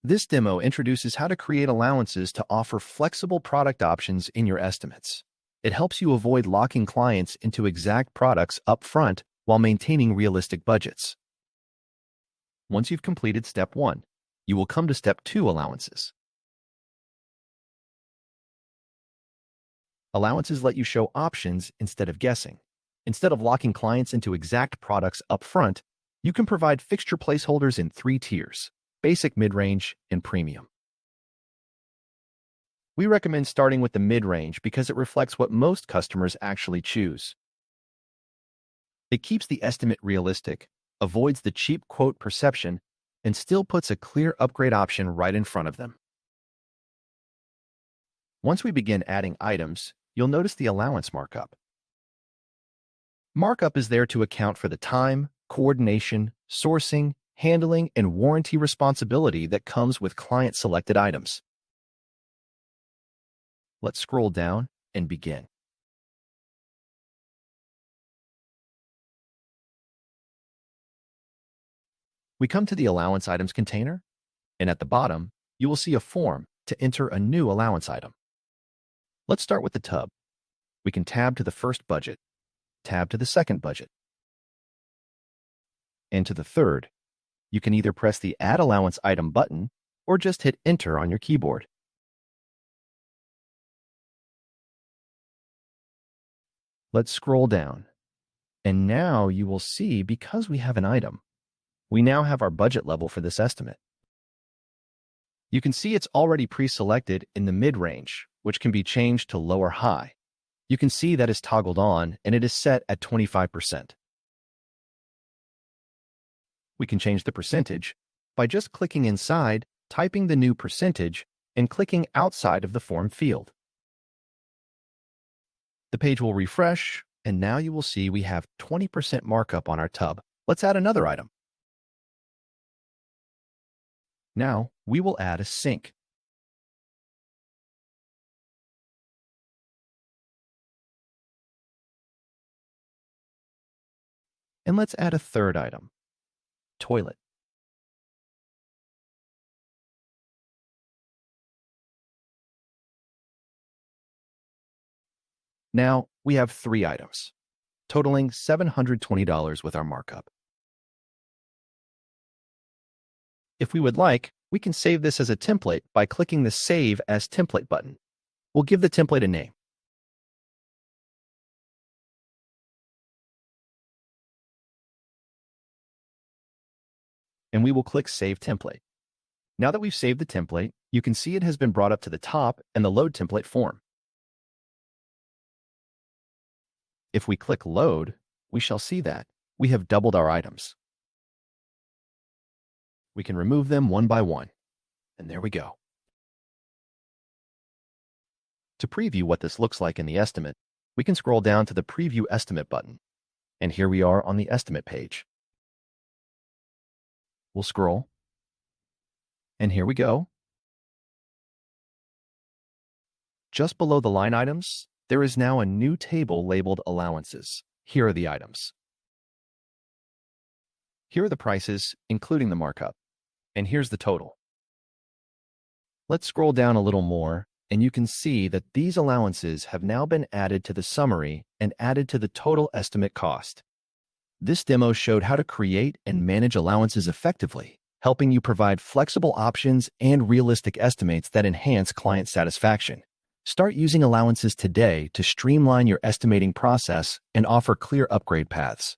This demo introduces how to create allowances to offer flexible product options in your estimates. It helps you avoid locking clients into exact products upfront while maintaining realistic budgets. Once you've completed Step 1, you will come to Step 2, Allowances. Allowances let you show options instead of guessing. Instead of locking clients into exact products upfront, you can provide fixture placeholders in 3 tiers: basic, mid-range, and premium. We recommend starting with the mid-range because it reflects what most customers actually choose. It keeps the estimate realistic, avoids the cheap quote perception, and still puts a clear upgrade option right in front of them. Once we begin adding items, you'll notice the allowance markup. Markup is there to account for the time, coordination, sourcing, handling, and warranty responsibility that comes with client-selected items. Let's scroll down and begin. We come to the allowance items container, and at the bottom, you will see a form to enter a new allowance item. Let's start with the tub. We can tab to the first budget, tab to the second budget, and to the third. You can either press the Add Allowance Item button or just hit Enter on your keyboard. Let's scroll down. And now you will see, because we have an item, we now have our budget level for this estimate. You can see it's already pre-selected in the mid-range, which can be changed to low or high. You can see that is toggled on and it is set at 25%. We can change the percentage by just clicking inside, typing the new percentage, and clicking outside of the form field. The page will refresh, and now you will see we have 20% markup on our tub. Let's add another item. Now, we will add a sink. And let's add a third item: toilet. Now, we have 3 items, totaling $720 with our markup. If we would like, we can save this as a template by clicking the Save as Template button. We'll give the template a name. And we will click Save Template. Now that we've saved the template, you can see it has been brought up to the top in the Load Template form. If we click Load, we shall see that we have doubled our items. We can remove them one by one, and there we go. To preview what this looks like in the estimate, we can scroll down to the Preview Estimate button, and here we are on the estimate page. We'll scroll, and here we go. Just below the line items, there is now a new table labeled Allowances. Here are the items. Here are the prices, including the markup, and here's the total. Let's scroll down a little more, and you can see that these allowances have now been added to the summary and added to the total estimate cost. This demo showed how to create and manage allowances effectively, helping you provide flexible options and realistic estimates that enhance client satisfaction. Start using allowances today to streamline your estimating process and offer clear upgrade paths.